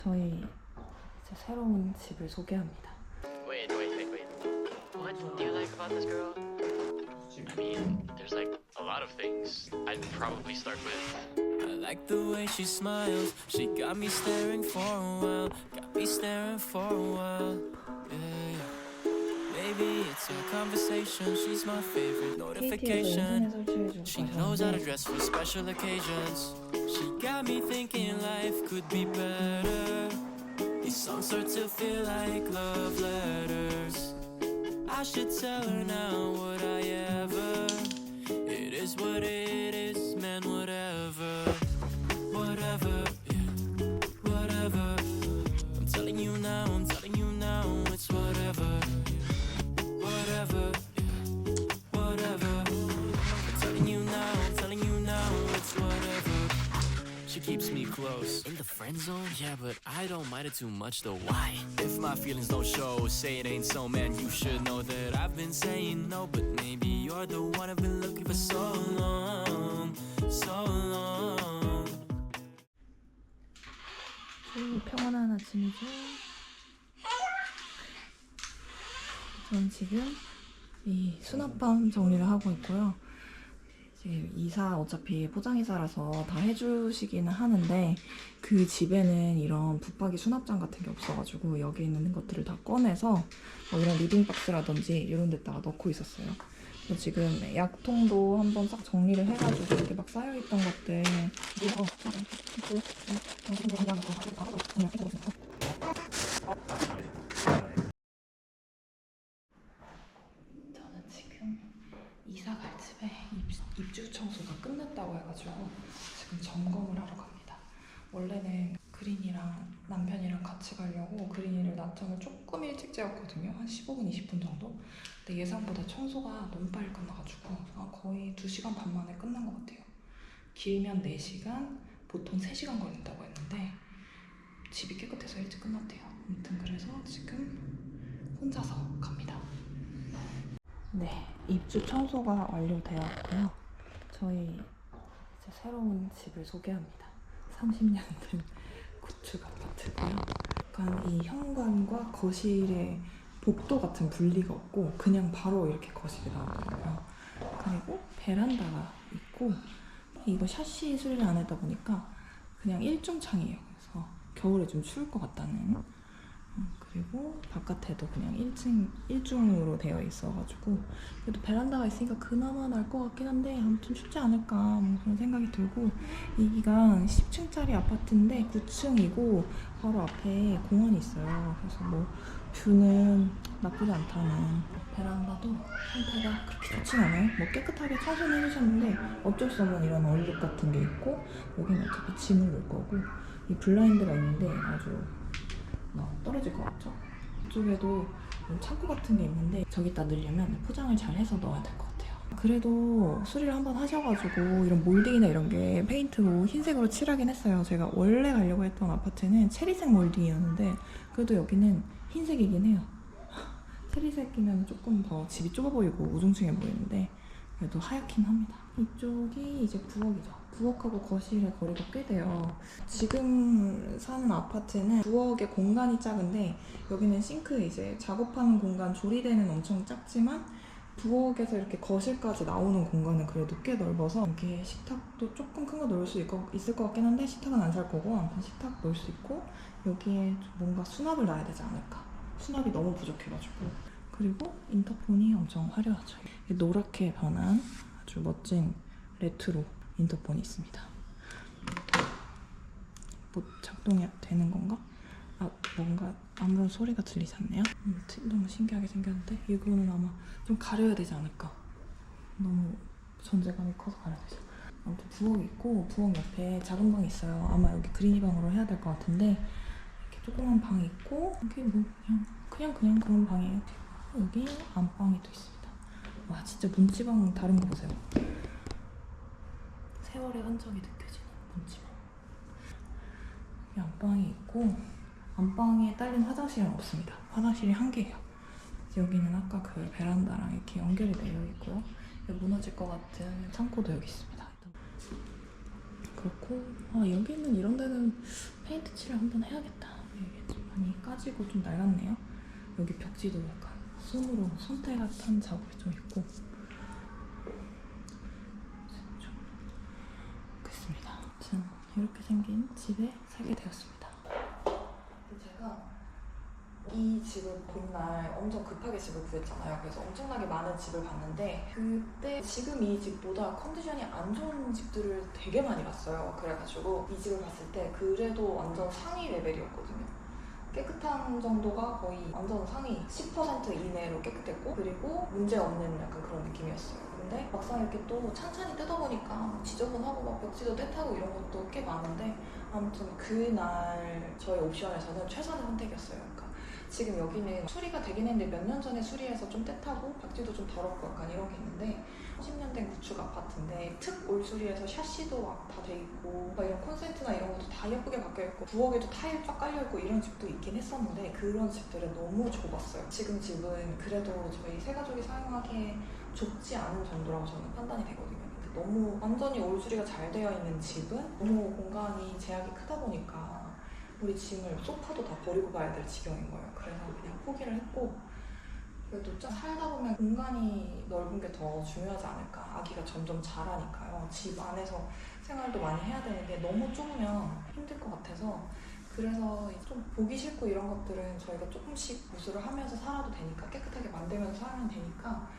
저희 이제 새로운 집을 소개합니다. Wait. What do you like about this girl? I mean, there's like a lot of things. I'd probably start with. I like the way she smiles. She got me staring for a while. Got me staring for a while. Yeah. Maybe it's a conversation. She's my favorite notification. She knows how to dress for special occasions. She got me thinking life could be better. These songs start to feel like love letters. I should tell her now, would I ever? It is what it is, man, whatever. Whatever, yeah, whatever. I'm telling you now, it's whatever. Whatever, yeah, whatever. I'm telling you now, it's whatever. She keeps me close. In the friend zone? Yeah, but I don't mind it too much though. Why? If my feelings don't show, say it ain't so, man, you should know that I've been saying no. But maybe you're the one I've been looking for so long, so long. 평온한 아침이죠. 저는 지금 이 수납함 정리를 하고 있고요. 지금 이사 어차피 포장이사라서 다 해주시기는 하는데 그 집에는 이런 붙박이 수납장 같은 게 없어가지고 여기 있는 것들을 다 꺼내서 이런 리빙박스라든지 이런 데다가 넣고 있었어요. 그래서 지금 약통도 한번 싹 정리를 해가지고 이렇게 막 쌓여있던 것들 저는 지금 이사 갈 집에 입주 청소가 끝났다고 해가지고 지금 점검을 하러 갑니다. 원래는 그린이랑 남편이랑 같이 가려고 그린이를 낮잠을 조금 일찍 재웠거든요. 한 15분, 20분 정도. 근데 예상보다 청소가 너무 빨리 끝나가지고 거의 2시간 반 만에 끝난 것 같아요. 길면 4시간, 보통 3시간 걸린다고 했는데 집이 깨끗해서 일찍 끝났대요. 아무튼 그래서 지금 혼자서 갑니다. 네, 입주 청소가 완료되었고요. 저희 이제 새로운 집을 소개합니다. 30년 된 구축 아파트고요. 약간 이 현관과 거실에 복도 같은 분리가 없고 그냥 바로 이렇게 거실이 나오더라고요. 그리고 베란다가 있고 이거 샤시 수리를 안 하다 보니까 그냥 일중창이에요. 그래서 겨울에 좀 추울 것 같다는. 그리고 바깥에도 그냥 1중으로 되어 있어가지고 그래도 베란다가 있으니까 그나마 나을 것 같긴 한데 아무튼 춥지 않을까 뭐 그런 생각이 들고 여기가 10층짜리 아파트인데 9층이고 바로 앞에 공원이 있어요. 그래서 뭐 뷰는 나쁘지 않다는. 베란다도 상태가 그렇게 좋진 않아요. 뭐 깨끗하게 청소는 해주셨는데 어쩔 수 없는 이런 얼룩 같은 게 있고 여기는 어차피 짐을 넣을 거고 이 블라인드가 있는데 아주 떨어질 것 같죠? 이쪽에도 창고 같은 게 있는데 저기다 넣으려면 포장을 잘 해서 넣어야 될 것 같아요. 그래도 수리를 한번 하셔가지고 이런 몰딩이나 이런 게 페인트로 흰색으로 칠하긴 했어요. 제가 원래 가려고 했던 아파트는 체리색 몰딩이었는데 그래도 여기는 흰색이긴 해요. 체리색이면 조금 더 집이 좁아 보이고 우중충해 보이는데 그래도 하얗긴 합니다. 이쪽이 이제 부엌이죠. 부엌하고 거실의 거리가 꽤 돼요. 지금 사는 아파트는 부엌의 공간이 작은데 여기는 싱크 이제 작업하는 공간, 조리대는 엄청 작지만 부엌에서 이렇게 거실까지 나오는 공간은 그래도 꽤 넓어서 여기에 식탁도 조금 큰 거 넣을 수 있을 것 같긴 한데 식탁은 안 살 거고 아무튼 식탁 넣을 수 있고 여기에 뭔가 수납을 놔야 되지 않을까. 수납이 너무 부족해가지고. 그리고 인터폰이 엄청 화려하죠. 노랗게 변한 아주 멋진 레트로 인터폰이 있습니다. 뭐 작동이 되는 건가? 뭔가 아무런 소리가 들리지 않네요. 너무 신기하게 생겼는데 이거는 아마 좀 가려야 되지 않을까. 너무 존재감이 커서 가려야 되죠. 아무튼 부엌이 있고 부엌 옆에 작은 방이 있어요. 아마 여기 그린이 방으로 해야 될 것 같은데 이렇게 조그만 방이 있고 여기 뭐 그냥 그런 방이에요. 여기 안방이 또 있습니다. 와 진짜 문지방 다른 거 보세요. 세월의 흔적이 느껴지는 문지방. 여기 안방이 있고 안방에 딸린 화장실은 없습니다. 화장실이 한 개예요. 여기는 아까 그 베란다랑 이렇게 연결이 되어 있고요. 여기 무너질 것 같은 창고도 여기 있습니다. 그렇고 여기는 이런 데는 페인트 칠을 한번 해야겠다. 이게 좀 많이 까지고 좀 낡았네요. 여기 벽지도 약간 손으로 손때같은 자국이 좀 있고 그렇습니다. 아무튼 이렇게 생긴 집에 살게 되었습니다. 제가 이 집을 본 날 엄청 급하게 집을 구했잖아요. 그래서 엄청나게 많은 집을 봤는데 그때 지금 이 집보다 컨디션이 안 좋은 집들을 되게 많이 봤어요. 그래가지고 이 집을 봤을 때 그래도 완전 상위 레벨이었거든요. 깨끗한 정도가 거의 완전 상위 10% 이내로 깨끗했고 그리고 문제 없는 약간 그런 느낌이었어요. 근데 막상 이렇게 또 찬찬히 뜯어보니까 지저분하고 막 벽지도 때타고 이런 것도 꽤 많은데 아무튼 그날 저희 옵션에서는 최선의 선택이었어요. 그러니까 지금 여기는 수리가 되긴 했는데 몇 년 전에 수리해서 좀 때타고 벽지도 좀 더럽고 약간 이런 게 있는데 10년 된 구축 아파트인데 특 올 수리해서 샤시도 막 다 돼 있고 막 이런 콘센트나 이런 것도 다 예쁘게 바뀌어 있고 부엌에도 타일 쫙 깔려 있고 이런 집도 있긴 했었는데 그런 집들은 너무 좁았어요. 지금 집은 그래도 저희 세 가족이 사용하기에 좁지 않은 정도라고 저는 판단이 되거든요. 근데 너무 완전히 올 수리가 잘 되어 있는 집은 너무 공간이 제약이 크다 보니까 우리 짐을 소파도 다 버리고 가야 될 지경인 거예요. 그래서 그냥 포기를 했고 그래도 좀 살다 보면 공간이 넓은 게 더 중요하지 않을까. 아기가 점점 자라니까요. 집 안에서 생활도 많이 해야 되는데 너무 좁으면 힘들 것 같아서 그래서 좀 보기 싫고 이런 것들은 저희가 조금씩 보수를 하면서 살아도 되니까 깨끗하게 만들면서 살면 되니까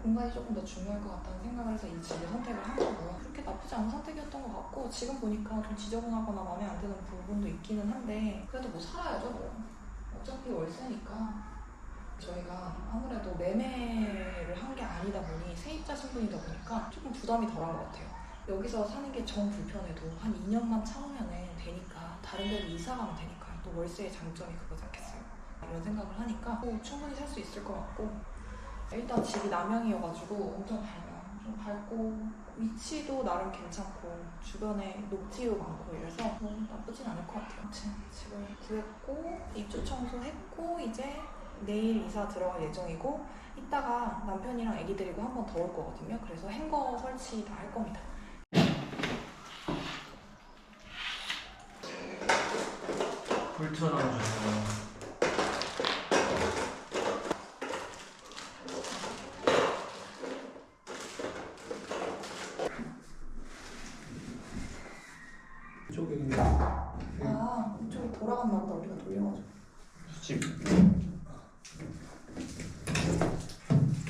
공간이 조금 더 중요할 것 같다는 생각을 해서 이 집을 선택을 한 거고요. 그렇게 나쁘지 않은 선택이었던 것 같고 지금 보니까 좀 지저분하거나 마음에 안 드는 부분도 있기는 한데 그래도 뭐 살아야죠 뭐. 어차피 월세니까 저희가 아무래도 매매를 한 게 아니다 보니 세입자 신분이다 보니까 조금 부담이 덜한 것 같아요. 여기서 사는 게 정 불편해도 한 2년만 참으면 되니까 다른 데로 이사 가면 되니까요. 또 월세의 장점이 그거지 않겠어요. 이런 생각을 하니까 충분히 살 수 있을 것 같고 일단 집이 남향이어가지고 엄청 밝아요. 좀 밝고 위치도 나름 괜찮고 주변에 녹지도 많고 이래서 뭐 나쁘진 않을 것 같아요. 아무튼 집을 구했고 입주 청소했고 이제 내일 이사 들어갈 예정이고 이따가 남편이랑 애기 데리고 한 번 더 올 거거든요. 그래서 행거 설치 다 할 겁니다. 불 튀어나오셔서 이쪽에 이쪽이 돌아갔나 보다. 우리가 돌려가지고 수집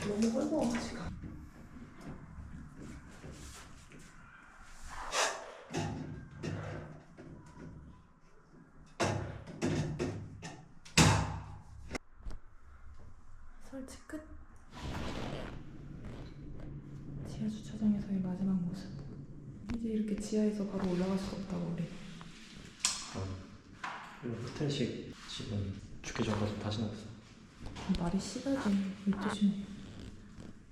너무 헐거워 지금. 설치 끝. 지하 주차장에서의 마지막 모습. 이제 이렇게 지하에서 바로 올라갈 수 없다고 우리. 이런 호텔식 집은 죽기 전까지 다시 나왔어. 말이 시다지. 왜 조심해.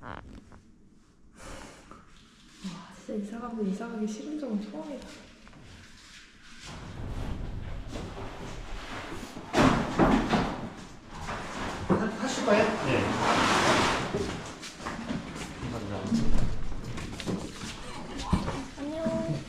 와 진짜 이사 가기 싫은 적은 처음이다. 하실 거예요? 네. 감사합니다. 안녕.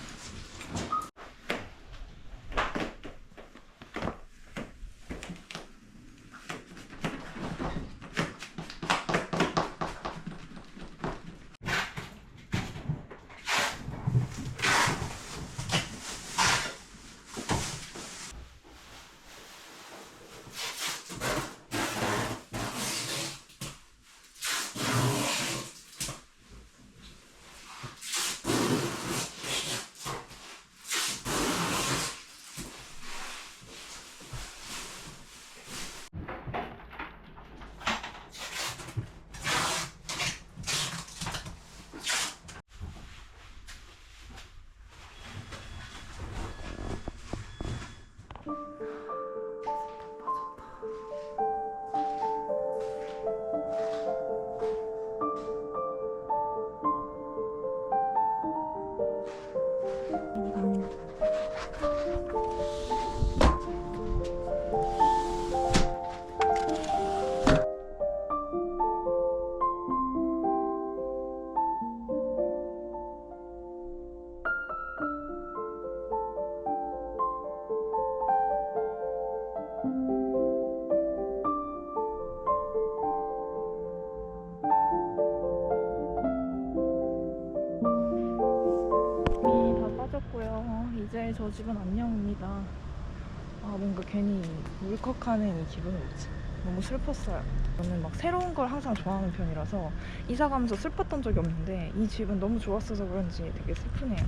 저 집은 안녕입니다. 아, 뭔가 괜히 울컥하는 이 기분이 뭐지? 너무 슬펐어요. 저는 막 새로운 걸 항상 좋아하는 편이라서 이사 가면서 슬펐던 적이 없는데 이 집은 너무 좋았어서 그런지 되게 슬프네요.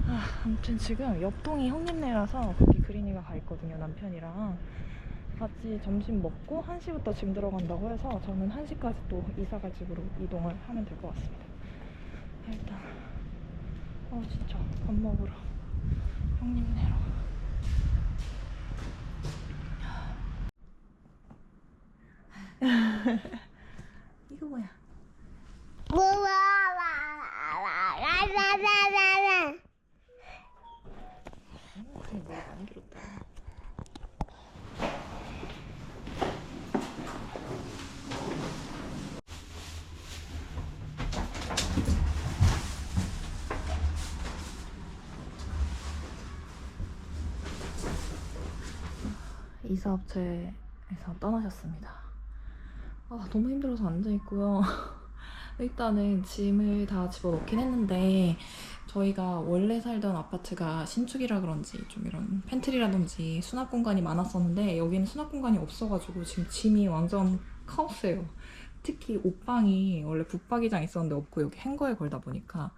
아, 아무튼 지금 옆동이 형님네라서 거기 그린이가 가 있거든요, 남편이랑. 같이 점심 먹고 1시부터 짐 들어간다고 해서 저는 1시까지 또 이사갈 집으로 이동을 하면 될 것 같습니다. 일단 진짜 밥 먹으러 형님네로. 이거 뭐야? 그래, 머리 많이 길었다. 이사업체에서 떠나셨습니다. 너무 힘들어서 앉아있고요. 일단은 짐을 다 집어넣긴 했는데 저희가 원래 살던 아파트가 신축이라 그런지 좀 이런 팬트리라든지 수납 공간이 많았었는데 여기는 수납 공간이 없어가지고 지금 짐이 완전 카오스예요. 특히 옷방이 원래 붙박이장 있었는데 없고 여기 행거에 걸다 보니까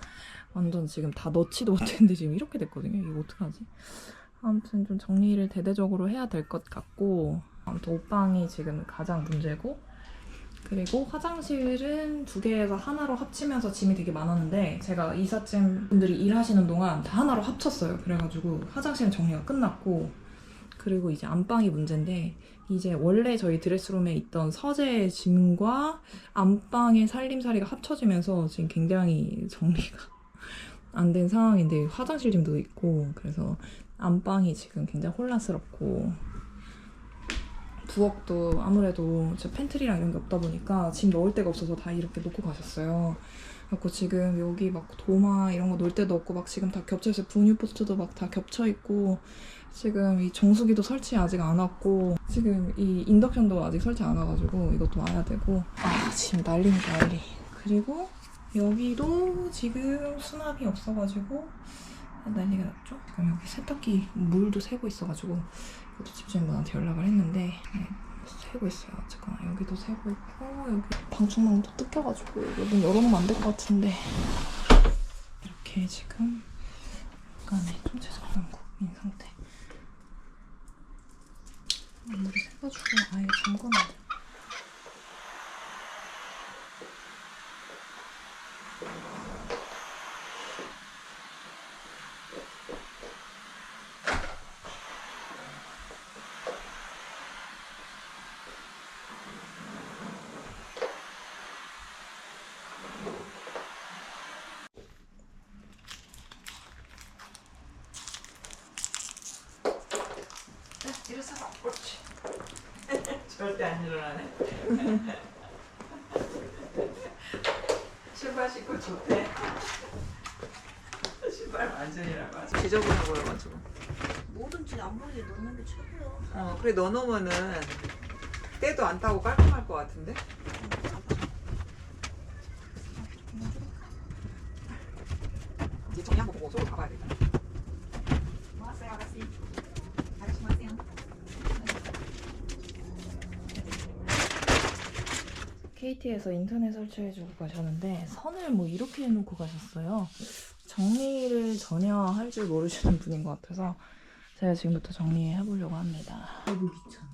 완전 지금 다 넣지도 못했는데 지금 이렇게 됐거든요. 이거 어떡하지? 아무튼 좀 정리를 대대적으로 해야 될 것 같고, 아무튼 옷방이 지금 가장 문제고, 그리고 화장실은 2개에서 하나로 합치면서 짐이 되게 많았는데 제가 이삿짐 분들이 일하시는 동안 다 하나로 합쳤어요. 그래가지고 화장실은 정리가 끝났고, 그리고 이제 안방이 문제인데 이제 원래 저희 드레스룸에 있던 서재 짐과 안방의 살림살이가 합쳐지면서 지금 굉장히 정리가 안 된 상황인데 화장실 짐도 있고, 그래서 안방이 지금 굉장히 혼란스럽고, 부엌도 아무래도 저 팬트리랑 이런 게 없다 보니까 짐 넣을 데가 없어서 다 이렇게 놓고 가셨어요. 그래서 지금 여기 막 도마 이런 거 놓을 데도 없고 막 지금 다 겹쳐있어요. 분유 포스트도 막 다 겹쳐있고, 지금 이 정수기도 설치 아직 안 왔고, 지금 이 인덕션도 아직 설치 안 와가지고 이것도 와야 되고, 지금 난리입니다, 난리. 그리고 여기도 지금 수납이 없어가지고 난리가 났죠. 지금 여기 세탁기 물도 새고 있어가지고 이것도 집주인분한테 연락을 했는데 새고 있어요. 잠깐만, 여기도 새고 있고, 여기 방충망도 뜯겨가지고 이거 문 열어놓으면 안 될 것 같은데, 이렇게 지금 약간의 총체적인 국민 상태. 물이 새가지고 아예 잠궈놔야 돼. 일어서봐. 옳지. 절대 안 일어나네. 신발 신고 좋대. 신발 완전이라고 하지. 지저분해 보여가지고. 뭐든지 안 보이게 넣는 게 최고야. 그래 넣어놓으면은 때도 안 타고 깔끔할 것 같은데? 이제 정리 한번 보고 속으로 가봐야 돼. 왔어요, 아가씨. 아가씨 왔어요. KT에서 인터넷 설치해주고 가셨는데 선을 뭐 이렇게 해놓고 가셨어요. 정리를 전혀 할 줄 모르시는 분인 것 같아서 제가 지금부터 정리해보려고 합니다. 너무 귀찮아.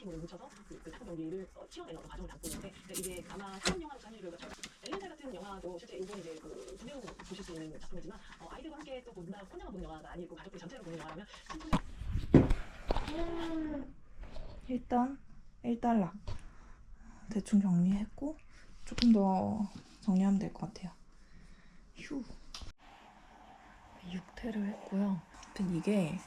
묻혀서 그 사건 동기를 실현하는 과정을 담고 있는데 이게 아마 사람 영화로 전이를 엘렌젤 같은 영화도 실제 이번 이제 그 두 명 보실 수 있는 작품이지만 아이들과 함께 또 본다 혼자만 보는 영화가 아니고 가족들 전체로 보는 영화라면 일단 1달러 대충 정리했고 조금 더 정리하면 될 것 같아요. 휴. 6태를 했고요. 아무튼 이게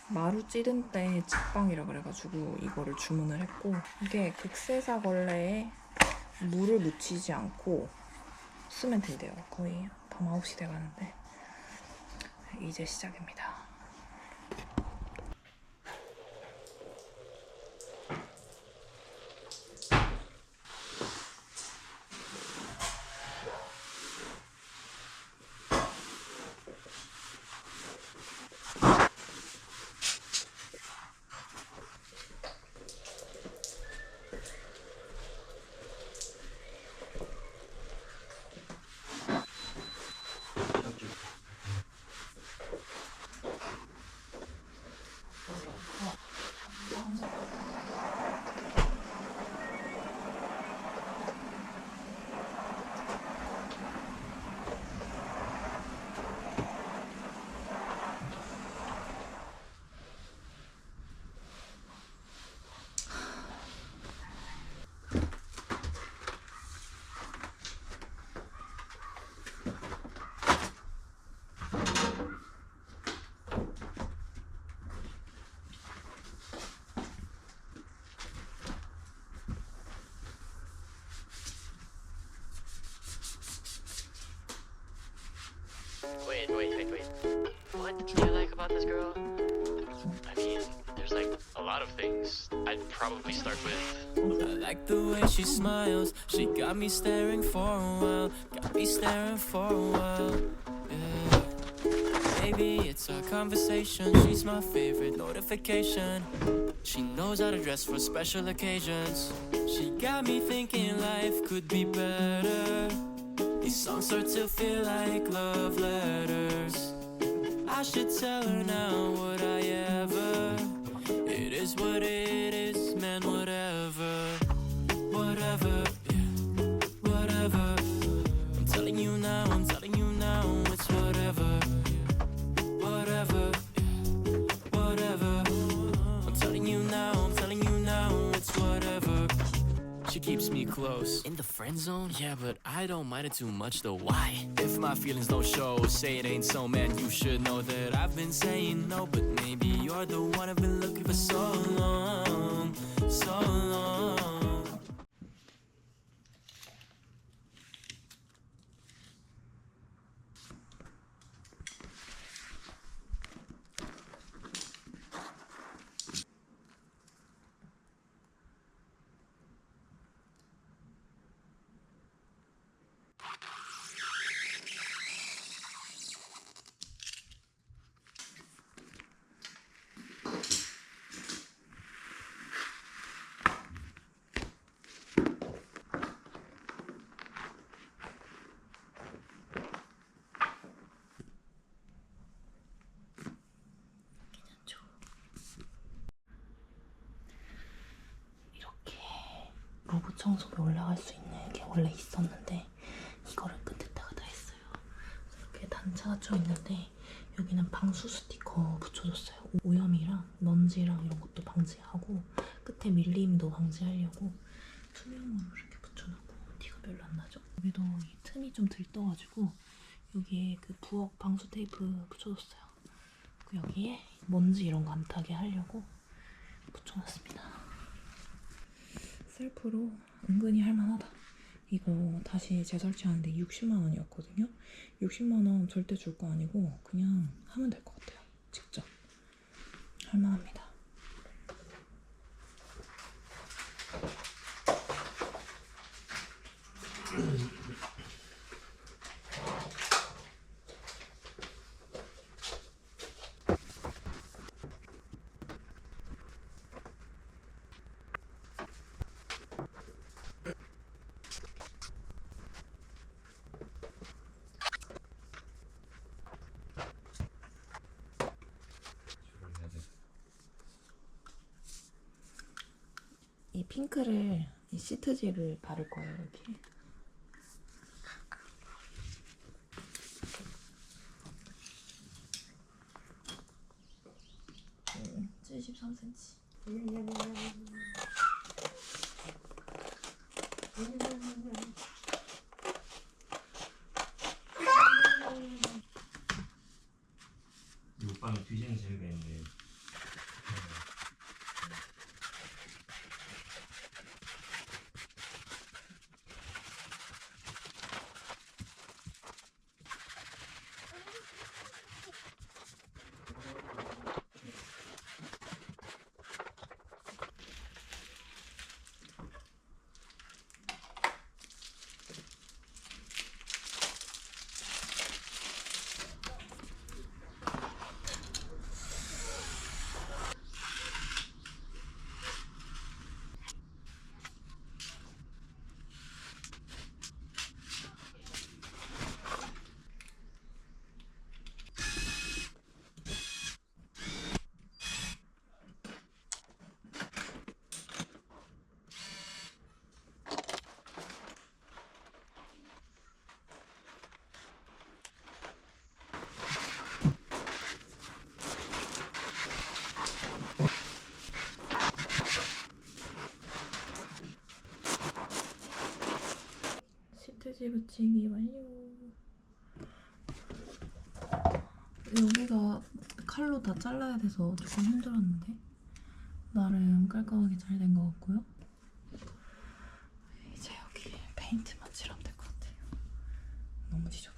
마루 찌든 때 직방이라 그래가지고 이거를 주문을 했고, 이게 극세사 걸레에 물을 묻히지 않고 쓰면 된대요. 거의 밤 9시 돼가는데 이제 시작입니다. Wait. What do you like about this girl? I mean, there's like a lot of things. I'd probably start with. I like the way she smiles. She got me staring for a while. Got me staring for a while. Yeah. Maybe it's our conversation. She's my favorite notification. She knows how to dress for special occasions. She got me thinking life could be better. These songs start to feel like love letters. I should tell her now, would I ever? It is what it is, man, whatever. Whatever, yeah, whatever. I'm telling you now, it's whatever. Whatever, yeah, whatever. I'm telling you now, it's whatever. She keeps me close. In the friend zone? Yeah, but I don't mind it too much though. Why? If my feelings don't show, say it ain't so, man, you should know that I've been saying no. But maybe you're the one I've been looking for so long, so long. 이렇게 로봇 청소기 올라갈 수 있는 게 원래 있었는데 이거를 끝에다가 다 했어요. 이렇게 단차가 좀 있는데 여기는 방수 스티커 붙여줬어요. 오염이랑 먼지랑 이런 것도 방지하고 끝에 밀림도 방지하려고 투명으로 이렇게 붙여놓고 티가 별로 안 나죠. 여기도 이 틈이 좀 들떠가지고 여기에 그 부엌 방수 테이프 붙여줬어요. 그리고 여기에 먼지 이런 거 안 타게 하려고 붙여놨습니다. 셀프로 은근히 할만하다. 이거 다시 재설치하는데 60만 원이었거든요. 60만 원 절대 줄 거 아니고 그냥 하면 될 것 같아요. 직접. 할만합니다. 이 핑크를, 이 시트지를 바를 거예요, 여기. 73cm. 이 오빠는 뒤지는 재미가 있는데 휴지 붙이기 완료. 여기가 칼로 다 잘라야 돼서 조금 힘들었는데 나름 깔끔하게 잘 된 것 같고요. 이제 여기 페인트만 칠하면 될 것 같아요. 너무 지저분해요.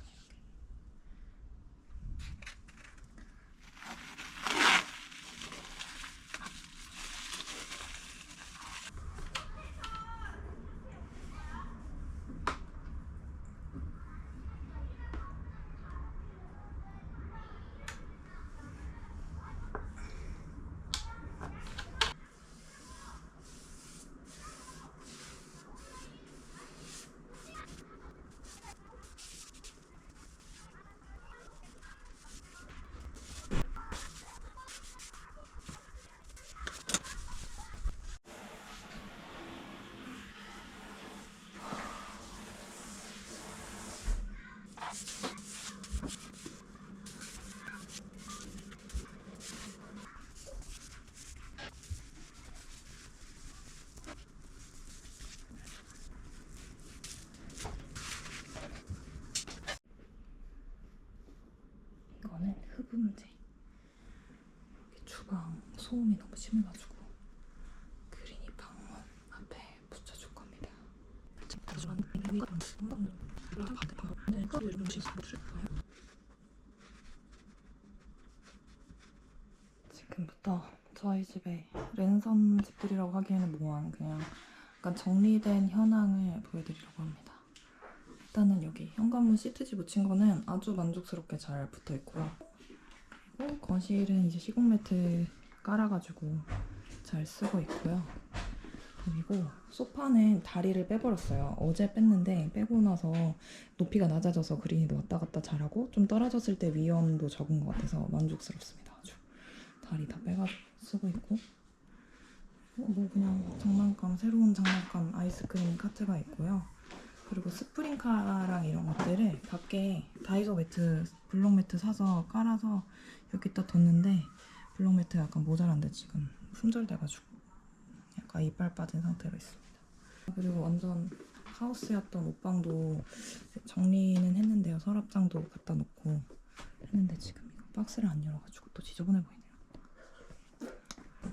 이거는 흡음제. 주방 소음이 너무 심해가지고 그린이 방문 앞에 붙여줄 겁니다. 지금부터 저희 집에 랜선 집들이라고 하기에는 뭐한 그냥 약간 정리된 현황을 보여드리려고 합니다. 일단은 여기 현관문 시트지 붙인 거는 아주 만족스럽게 잘 붙어 있고요. 그리고 거실은 이제 시공 매트 깔아가지고 잘 쓰고 있고요. 그리고 소파는 다리를 빼버렸어요. 어제 뺐는데 빼고 나서 높이가 낮아져서 그린이도 왔다 갔다 잘하고 좀 떨어졌을 때 위험도 적은 것 같아서 만족스럽습니다. 아주 다리 다 빼가지고 쓰고 있고 뭐 그냥 장난감, 새로운 장난감 아이스크림 카트가 있고요. 그리고 스프링카랑 이런 것들을 밖에 다이소 매트, 블록 매트 사서 깔아서 여기다 뒀는데 블록 매트 약간 모자란데 지금 품절돼가지고 약간 이빨 빠진 상태로 있습니다. 그리고 완전 카오스였던 옷방도 정리는 했는데요. 서랍장도 갖다 놓고 했는데 지금 이거 박스를 안 열어가지고 또 지저분해 보이네요.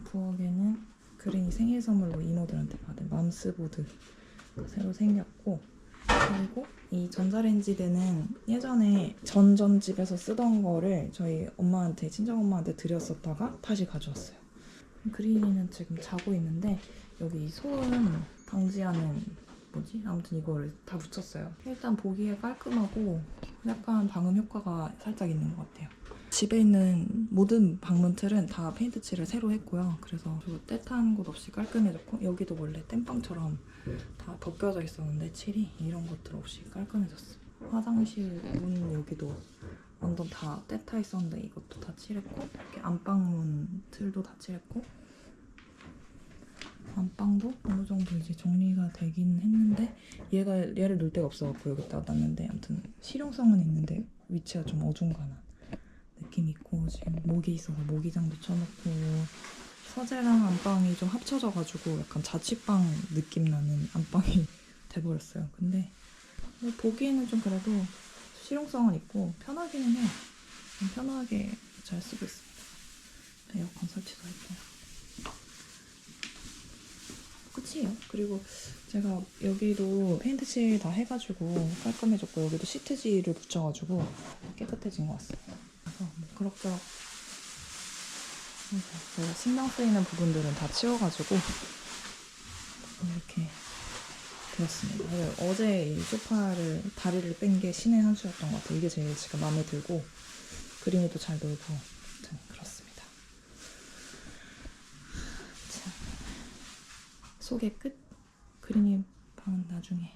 부엌에는 그린이 생일 선물로 이모들한테 받은 맘스보드가 새로 생겼고, 그리고 이 전자레인지대는 예전에 전집에서 쓰던 거를 저희 엄마한테, 친정엄마한테 드렸었다가 다시 가져왔어요. 그린이는 지금 자고 있는데 여기 소음 방지하는 아무튼 이걸 다 붙였어요. 일단 보기에 깔끔하고 약간 방음 효과가 살짝 있는 것 같아요. 집에 있는 모든 방문 틀은 다 페인트 칠을 새로 했고요. 그래서 때탄 곳 없이 깔끔해졌고, 여기도 원래 땜빵처럼 다 벗겨져 있었는데 칠이 이런 것들 없이 깔끔해졌어요. 화장실 문 여기도 완전 다 때타 있었는데 이것도 다 칠했고, 이렇게 안방문 틀도 다 칠했고, 안방도 어느 정도 이제 정리가 되긴 했는데 얘를 놓을 데가 없어갖고 여기다 놨는데, 아무튼 실용성은 있는데 위치가 좀 어중간한 느낌이 있고, 지금 모기 있어서 모기장도 쳐놓고, 서재랑 안방이 좀 합쳐져가지고 약간 자취방 느낌 나는 안방이 돼버렸어요. 근데 뭐 보기에는 좀 그래도 실용성은 있고 편하기는 해요. 편하게 잘 쓰고 있습니다. 에어컨 설치도 했고요. 끝이에요. 그리고 제가 여기도 페인트칠 다 해가지고 깔끔해졌고, 여기도 시트지를 붙여가지고 깨끗해진 것 같습니다. 그래서 뭐 그럭저럭 제가 신경 쓰이는 부분들은 다 치워가지고 이렇게 되었습니다. 어제 이 소파를 다리를 뺀 게 신의 한 수였던 것 같아요. 이게 제일 지금 마음에 들고 그린이도 잘 놀고, 아무튼 그렇습니다. 자, 소개 끝. 그린이 방은 나중에